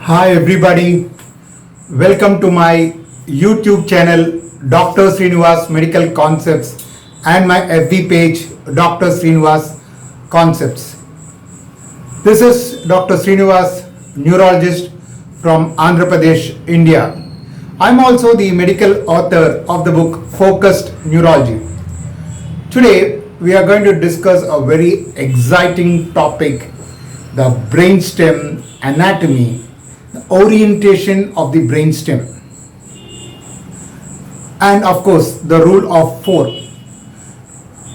Hi everybody, welcome to my YouTube channel Dr. Srinivas Medical Concepts and my FB page Dr. Srinivas Concepts. This is Dr. Srinivas, neurologist from Andhra Pradesh, India. I'm also the medical author of the book Focused Neurology. Today we are going to discuss a very exciting topic, the brainstem anatomy, the orientation of the brainstem, and of course the rule of 4.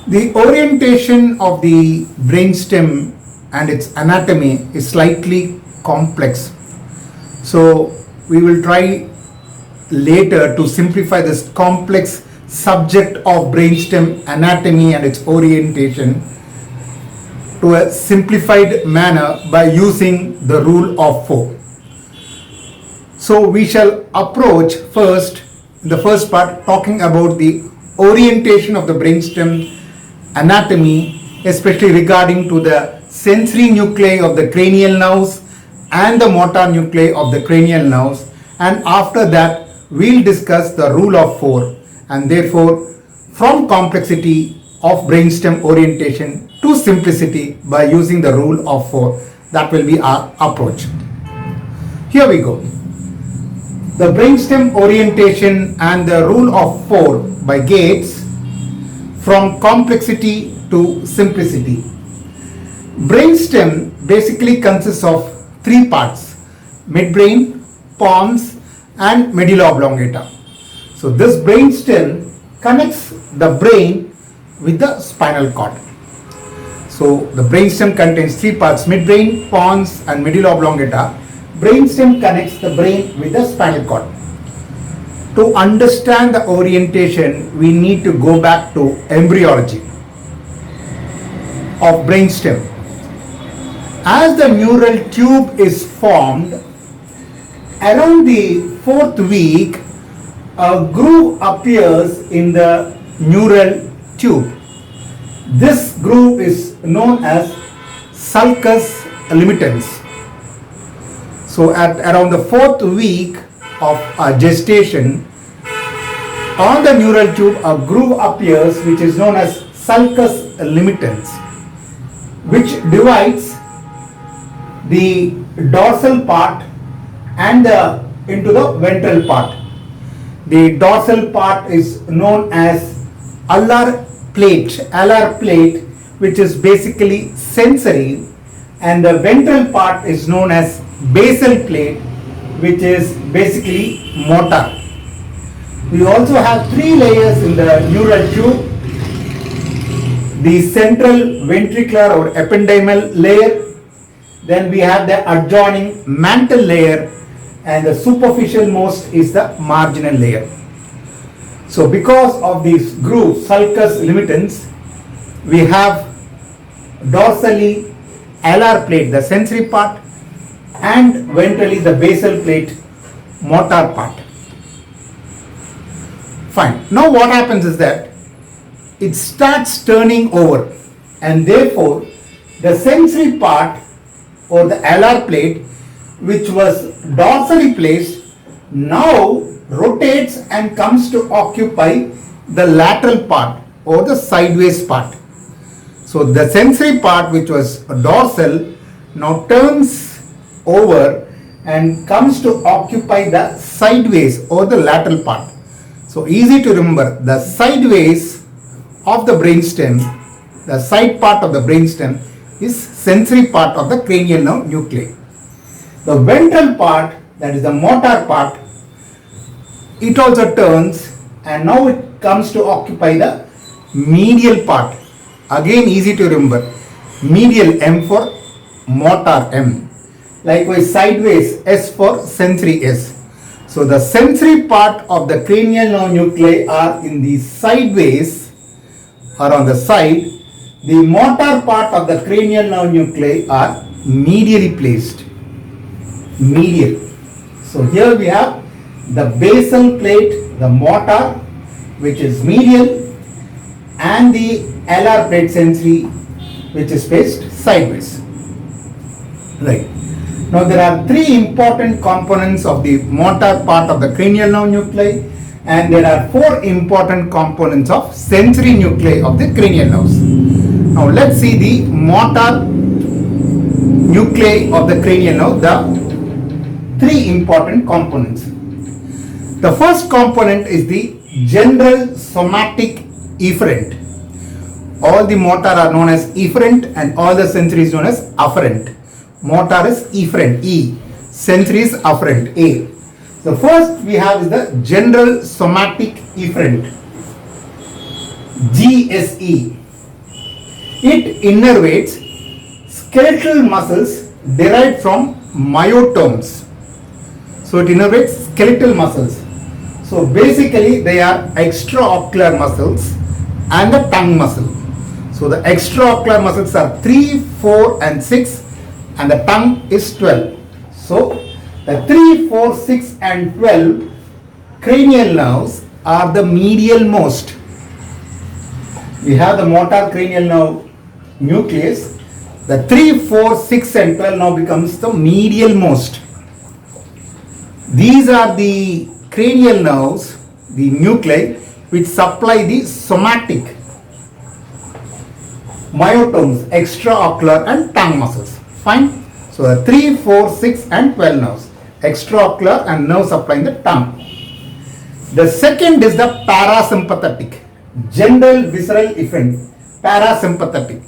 The orientation of the brainstem and its anatomy is slightly complex, so we will try later to simplify this complex subject of brainstem anatomy and its orientation to a simplified manner by using the rule of 4. So we shall approach first, in the first part, talking about the orientation of the brainstem anatomy, especially regarding to the sensory nuclei of the cranial nerves and the motor nuclei of the cranial nerves, and after that we'll discuss the rule of 4, and therefore from complexity of brainstem orientation to simplicity by using the rule of 4. That will be our approach. Here we go. The brainstem orientation and the rule of 4 by Gates, from complexity to simplicity. Brainstem basically consists of 3 parts: midbrain, pons and medulla oblongata. So this brainstem connects the brain with the spinal cord. So the brainstem contains 3 parts: midbrain, pons and medulla oblongata. Brainstem connects the brain with the spinal cord. To understand the orientation, we need to go back to embryology of brainstem. As the neural tube is formed, around the 4th week, a groove appears in the neural tube. This groove is known as sulcus limitans. So at around the 4th week of gestation, on the neural tube a groove appears which is known as sulcus limitans, which divides the dorsal part and into the ventral part. The dorsal part is known as alar plate, which is basically sensory, and the ventral part is known as basal plate, which is basically motor. We also have 3 layers in the neural tube: the central ventricular or ependymal layer, then we have the adjoining mantle layer, and the superficial most is the marginal layer. So because of these grooves, sulcus limitans, we have dorsally alar plate, the sensory part, and ventrally the basal plate, motor part. Fine. Now what happens is that it starts turning over, and therefore the sensory part or the alar plate, which was dorsally placed, now rotates and comes to occupy the lateral part or the sideways part. So the sensory part, which was dorsal, now turns over and comes to occupy the sideways or the lateral part. So easy to remember, the sideways of the brainstem, the side part of the brainstem, is sensory part of the cranial nerve nuclei. The ventral part, that is the motor part, it also turns and now it comes to occupy the medial part. Again easy to remember, medial, M for motor, M. Likewise sideways, S for sensory, S. So the sensory part of the cranial nerve nuclei are in the sideways or on the side. The motor part of the cranial nerve nuclei are medially placed. Medial. So here we have the basal plate, the motor, which is medial, and the alar plate sensory, which is placed sideways. Right. Now there are three important components of the motor part of the cranial nerve nuclei, and there are four important components of sensory nuclei of the cranial nerves. Now let's see the motor nuclei of the cranial nerve, the three important components. The first component is the general somatic efferent. All the motor are known as efferent and all the sensory is known as afferent. Motor is efferent, E. Sensory is afferent, A. So first we have is the general somatic efferent, GSE. It innervates skeletal muscles derived from myotomes. So it innervates skeletal muscles. So basically they are extraocular muscles and the tongue muscle. So the extraocular muscles are 3, 4 and 6 and the tongue is 12. So the 3, 4, 6 and 12 cranial nerves are the medial most. We have the motor cranial nerve nucleus. The 3, 4, 6 and 12 now becomes the medial most. These are the cranial nerves, the nuclei which supply the somatic myotomes, extraocular and tongue muscles. Fine. So the 3, 4, 6 and 12 nerves, extraocular and nerve supplying the tongue. The second is the parasympathetic, general visceral efferent, parasympathetic.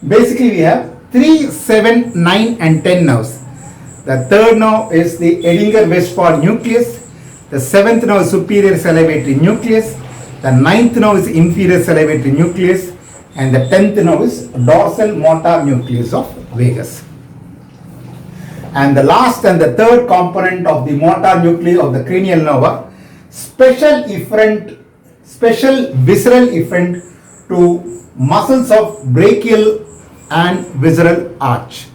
Basically we have 3, 7, 9 and 10 nerves. The third nerve is the Edinger-Westphal nucleus. The seventh nerve is superior salivatory nucleus. The ninth nerve is inferior salivatory nucleus. And the 10th nerve is dorsal motor nucleus of vagus. And the last and the third component of the motor nuclei of the cranial nerve are special visceral efferent to muscles of brachial and visceral arch.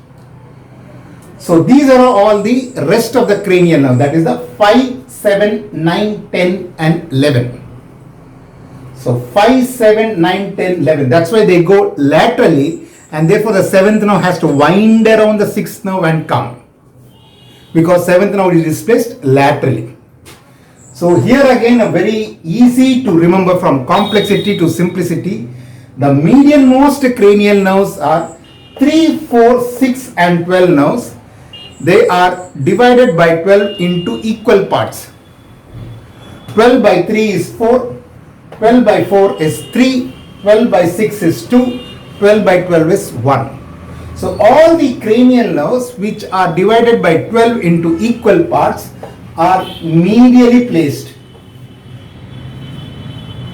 So these are all the rest of the cranial nerve, that is the 5, 7, 9, 10 and 11. So 5, 7, 9, 10, 11. That's why they go laterally and therefore the 7th nerve has to wind around the 6th nerve and come. Because 7th nerve is displaced laterally. So here again a very easy to remember from complexity to simplicity. The medial most cranial nerves are 3, 4, 6 and 12 nerves. They are divided by 12 into equal parts. 12 by 3 is 4. 12 by 4 is 3, 12 by 6 is 2, 12 by 12 is 1. So all the cranial nerves which are divided by 12 into equal parts are medially placed.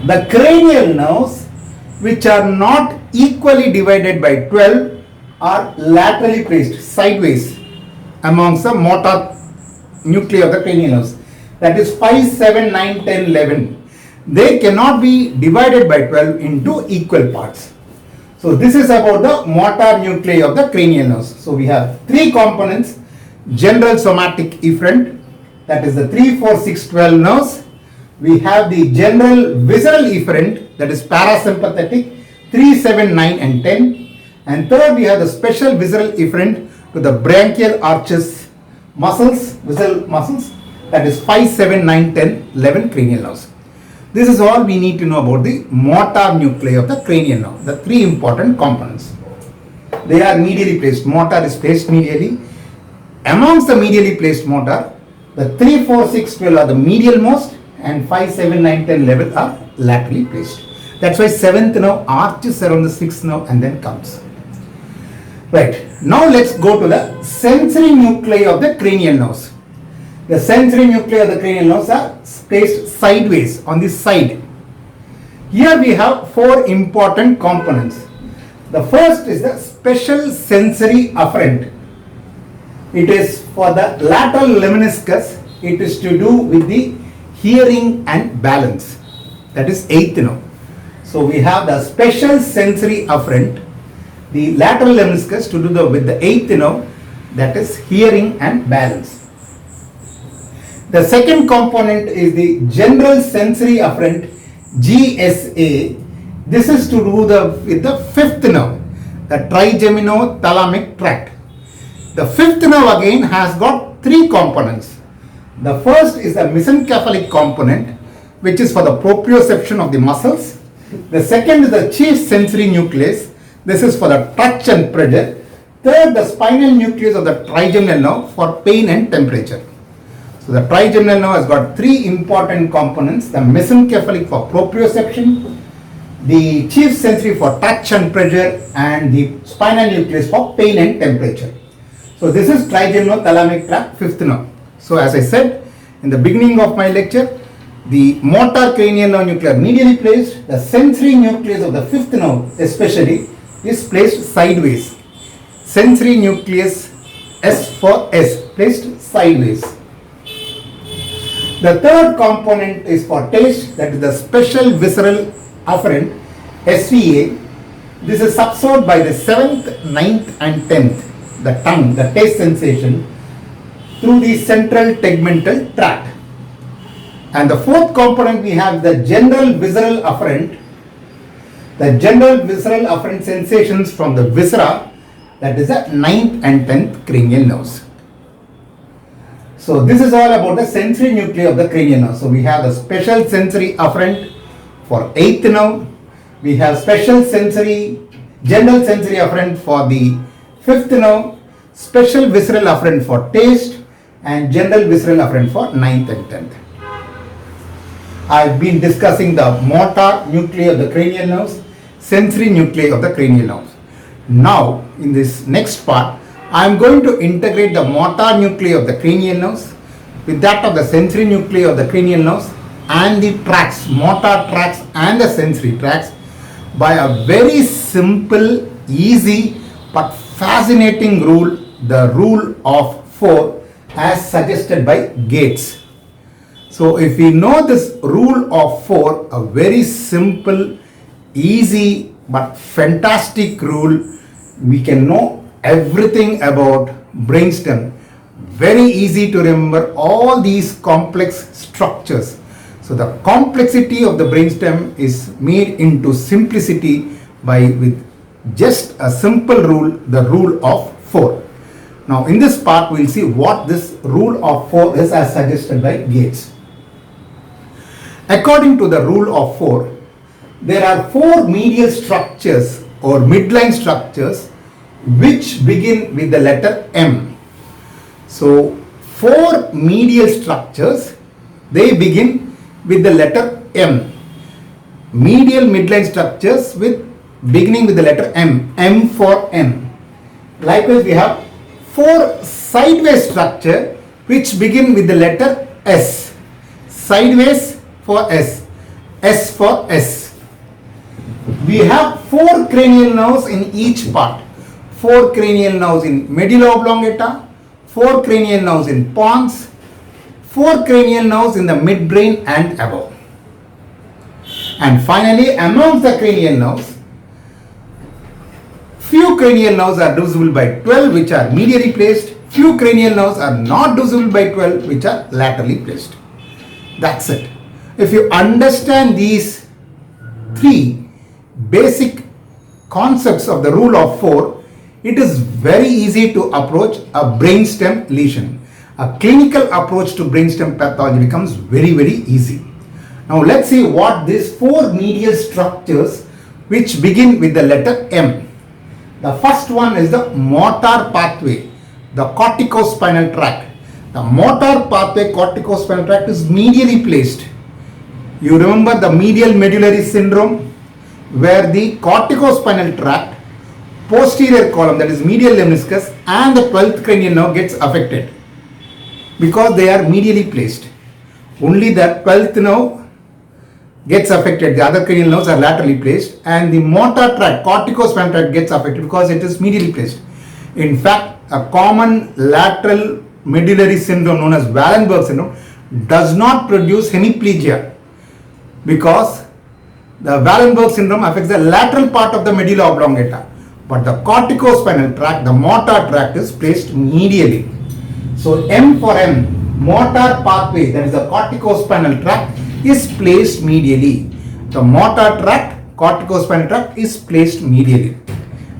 The cranial nerves which are not equally divided by 12 are laterally placed, sideways amongst the motor nuclei of the cranial nerves. That is 5, 7, 9, 10, 11. They cannot be divided by 12 into equal parts. So this is about the motor nuclei of the cranial nerves. So we have three components: general somatic efferent, that is the 3, 4, 6, 12 nerves. We have the general visceral efferent, that is parasympathetic, 3, 7, 9 and 10. And third we have the special visceral efferent to the brachial arches muscles, visceral muscles, that is 5, 7, 9, 10, 11 cranial nerves. This is all we need to know about the motor nuclei of the cranial nerve, the three important components. They are medially placed. Motor is placed medially. Amongst the medially placed motor, the 3, 4, 6, 12 are the medial most and 5, 7, 9, 10, 11 are laterally placed. That's why 7th nerve arches around the 6th nerve and then comes. Right. Now let's go to the sensory nuclei of the cranial nerves. The sensory nuclei of the cranial nerves are placed sideways on the side. Here we have four important components. The first is the special sensory afferent. It is for the lateral lemniscus. It is to do with the hearing and balance. That is 8th nerve. So we have the special sensory afferent, the lateral lemniscus to do with the 8th nerve, that is hearing and balance. The second component is the general sensory afferent, GSA. This is to do with the 5th nerve, the trigeminothalamic tract. The fifth nerve again has got three components. The first is the mesencephalic component, which is for the proprioception of the muscles. The second is the chief sensory nucleus. This is for the touch and pressure. Third, the spinal nucleus of the trigeminal nerve for pain and temperature. So the trigeminal nerve has got three important components: the mesencephalic for proprioception, the chief sensory for touch and pressure, and the spinal nucleus for pain and temperature. So this is trigeminal thalamic tract, fifth nerve. So as I said in the beginning of my lecture, the motor cranial nerve nucleus medially placed. The sensory nucleus of the fifth nerve especially is placed sideways. Sensory nucleus S for S, placed sideways. The third component is for taste, that is the special visceral afferent, SVA. This is subserved by the 7th, 9th and 10th, the tongue, the taste sensation, through the central tegmental tract. And the fourth component we have the general visceral afferent. The general visceral afferent sensations from the viscera, that is the 9th and 10th cranial nerves. So this is all about the sensory nuclei of the cranial nerve. So we have the special sensory afferent for 8th nerve. We have special sensory, general sensory afferent for the 5th nerve, special visceral afferent for taste, and general visceral afferent for 9th and 10th. I've been discussing the motor nuclei of the cranial nerves, sensory nuclei of the cranial nerves. Now, in this next part, I am going to integrate the motor nuclei of the cranial nerves with that of the sensory nuclei of the cranial nerves and the tracts, motor tracts and the sensory tracts, by a very simple, easy but fascinating rule, the rule of 4 as suggested by Gates. So if we know this rule of 4, a very simple, easy but fantastic rule, we can know everything about brainstem. Very easy to remember all these complex structures. So the complexity of the brainstem is made into simplicity with just a simple rule, the rule of 4. Now in this part we will see what this rule of 4 is as suggested by Gates. According to the rule of 4, there are 4 medial structures or midline structures which begin with the letter M. So 4 medial structures, they begin with the letter M. Medial midline structures beginning with the letter M. M for M. Likewise we have 4 sideways structure which begin with the letter S. Sideways for S. S for S. We have 4 cranial nerves in each part. 4 cranial nerves in medulla oblongata, 4 cranial nerves in pons, 4 cranial nerves in the midbrain and above. And finally, amongst the cranial nerves, few cranial nerves are divisible by 12 which are medially placed, few cranial nerves are not divisible by 12 which are laterally placed. That's it. If you understand these 3 basic concepts of the rule of 4, it is very easy to approach a brainstem lesion. A clinical approach to brainstem pathology becomes very, very easy. Now let's see what these 4 medial structures which begin with the letter M. The first one is the motor pathway, the corticospinal tract. The motor pathway corticospinal tract is medially placed. You remember the medial medullary syndrome, where the corticospinal tract, posterior column, that is medial lemniscus, and the 12th cranial nerve gets affected because they are medially placed. Only the 12th nerve gets affected, the other cranial nerves are laterally placed, and the motor tract, corticospinal tract, gets affected because it is medially placed. In fact, a common lateral medullary syndrome known as Wallenberg syndrome does not produce hemiplegia because the Wallenberg syndrome affects the lateral part of the medulla oblongata, but the corticospinal tract, the motor tract, is placed medially. So M for M, motor pathway, that is the corticospinal tract, is placed medially. The motor tract, corticospinal tract, is placed medially.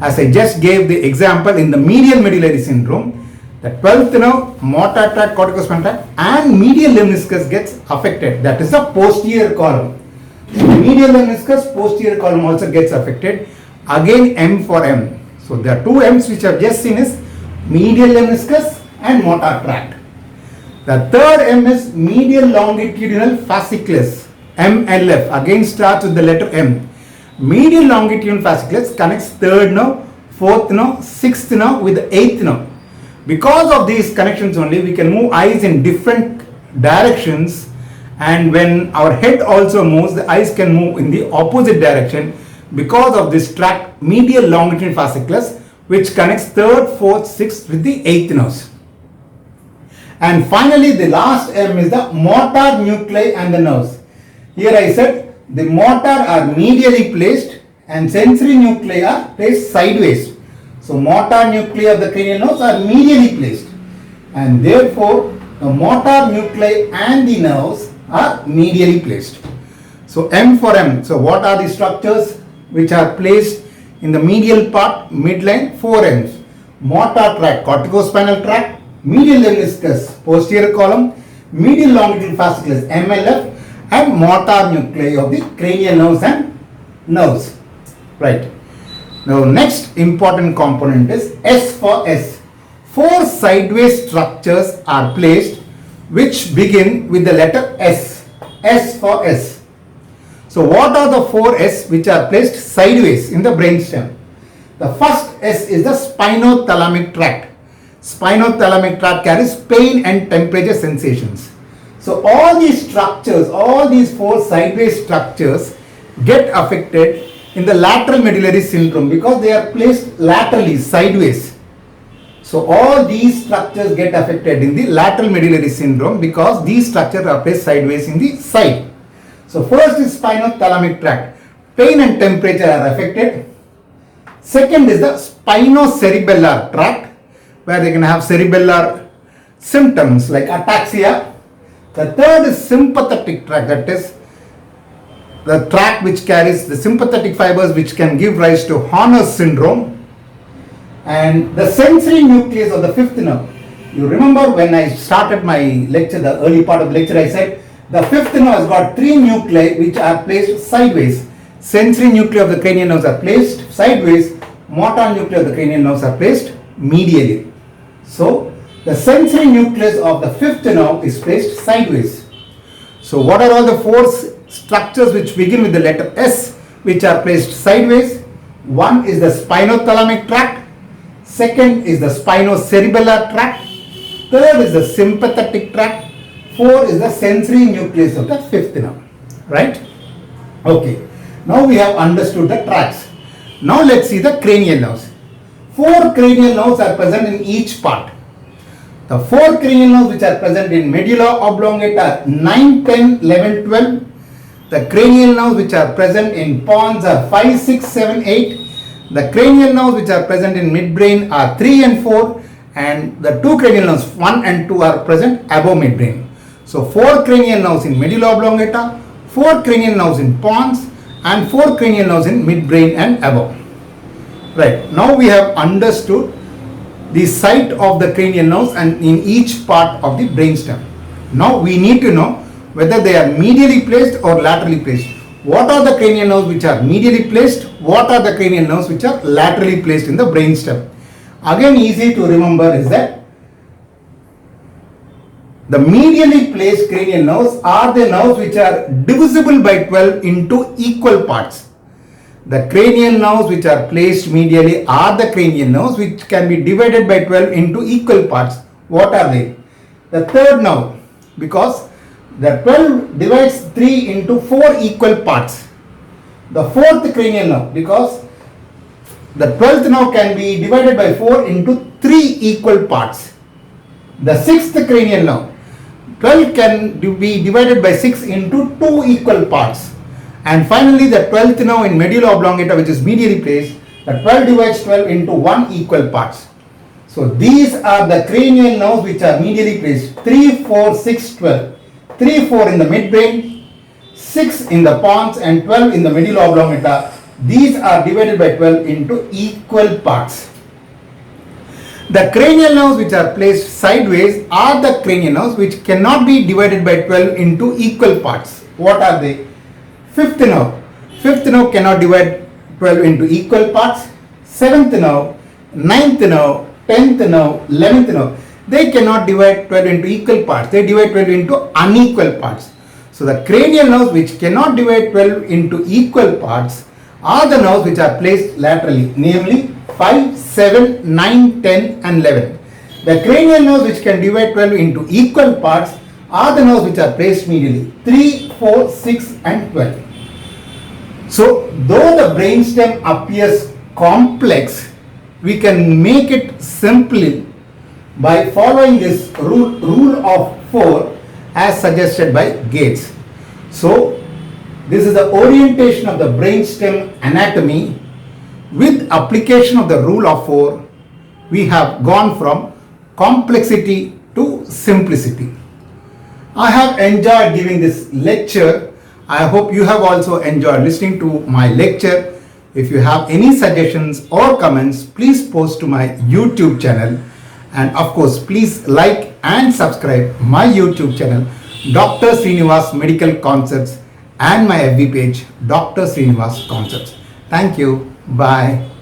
As I just gave the example in the medial medullary syndrome, The 12th nerve, motor tract, corticospinal tract, and medial lemniscus gets affected. That is the posterior column. Medial lemniscus, posterior column also gets affected. Again, M for M. So there are two M's which I've just seen is medial lemniscus and motor tract. The third M is medial longitudinal fasciculus, MLF. Again starts with the letter M. Medial longitudinal fasciculus connects third nerve, fourth nerve, sixth nerve with the eighth nerve. Because of these connections only, we can move eyes in different directions, and when our head also moves, the eyes can move in the opposite direction because of this tract, medial longitudinal fasciculus, which connects third, fourth, sixth with the eighth nerves. And finally, the last M is the motor nuclei and the nerves. Here I said the motor are medially placed and sensory nuclei are placed sideways. So motor nuclei of the cranial nerves are medially placed, and therefore the motor nuclei and the nerves are medially placed. So M for M. So what are the structures which are placed in the medial part, midline? 4 M's. Motor tract, corticospinal tract, medial lemniscus, posterior column, medial longitudinal fasciculus, MLF, and motor nuclei of the cranial nerves and nerves. Right. Now next important component is S for S. 4 sideways structures are placed which begin with the letter S. S for S. So what are the 4 S which are placed sideways in the brainstem? The first S is the spinothalamic tract. Spinothalamic tract carries pain and temperature sensations. So all these structures, all these 4 sideways structures get affected in the lateral medullary syndrome because they are placed laterally, sideways. So all these structures get affected in the lateral medullary syndrome because these structures are placed sideways in the side. So first is spinothalamic tract. Pain and temperature are affected. Second is the spinocerebellar tract, where they can have cerebellar symptoms like ataxia. The third is sympathetic tract, that is the tract which carries the sympathetic fibers which can give rise to Horner's syndrome. And the sensory nucleus of the fifth nerve. You remember when I started my lecture, the early part of the lecture, I said the fifth nerve has got 3 nuclei which are placed sideways. Sensory nuclei of the cranial nerves are placed sideways. Motor nuclei of the cranial nerves are placed medially. So the sensory nucleus of the fifth nerve is placed sideways. So what are all the 4 structures which begin with the letter S which are placed sideways? One is the spinothalamic tract. Second is the spinocerebellar tract. Third is the sympathetic tract. 4 is the sensory nucleus of the fifth nerve. Right? Okay. Now we have understood the tracts. Now let's see the cranial nerves. 4 cranial nerves are present in each part. The 4 cranial nerves which are present in medulla oblongata are 9, 10, 11, 12. The cranial nerves which are present in pons are 5, 6, 7, 8. The cranial nerves which are present in midbrain are 3 and 4. And the 2 cranial nerves 1 and 2 are present above midbrain. So 4 cranial nerves in medulla oblongata, 4 cranial nerves in pons, and 4 cranial nerves in midbrain and above. Right. Now we have understood the site of the cranial nerves and in each part of the brainstem. Now we need to know whether they are medially placed or laterally placed. What are the cranial nerves which are medially placed? What are the cranial nerves which are laterally placed in the brainstem? Again, easy to remember is that the medially placed cranial nerves are the nerves which are divisible by 12 into equal parts. The cranial nerves which are placed medially are the cranial nerves which can be divided by 12 into equal parts. What are they? The third nerve, because the 12 divides 3 into 4 equal parts. The fourth cranial nerve, because the 12th nerve can be divided by 4 into 3 equal parts. The sixth cranial nerve, 12 can be divided by 6 into 2 equal parts. And finally the 12th nerve in medulla oblongata, which is medially placed, the 12 divides 12 into 1 equal parts. So these are the cranial nerves which are medially placed: 3, 4, 6, 12. 3, 4 in the midbrain, 6 in the pons, and 12 in the medulla oblongata. These are divided by 12 into equal parts. The cranial nerves which are placed sideways are the cranial nerves which cannot be divided by 12 into equal parts. What are they? Fifth nerve. Fifth nerve cannot divide 12 into equal parts. Seventh nerve, ninth nerve, 10th nerve, 11th nerve. They cannot divide 12 into equal parts. They divide 12 into unequal parts. So the cranial nerves which cannot divide 12 into equal parts are the nerves which are placed laterally, namely 5, 7, 9, 10 and 11. The cranial nerves which can divide 12 into equal parts are the nerves which are placed medially, 3, 4, 6 and 12. So though the brainstem appears complex, we can make it simple by following this rule of 4 as suggested by Gates. So this is the orientation of the brainstem anatomy. With application of the rule of 4, we have gone from complexity to simplicity. I have enjoyed giving this lecture. I hope you have also enjoyed listening to my lecture. If you have any suggestions or comments, please post to my YouTube channel. And of course, please like and subscribe my YouTube channel, Dr. Srinivas Medical Concepts, and my FB page, Dr. Srinivas Concepts. Thank you. Bye.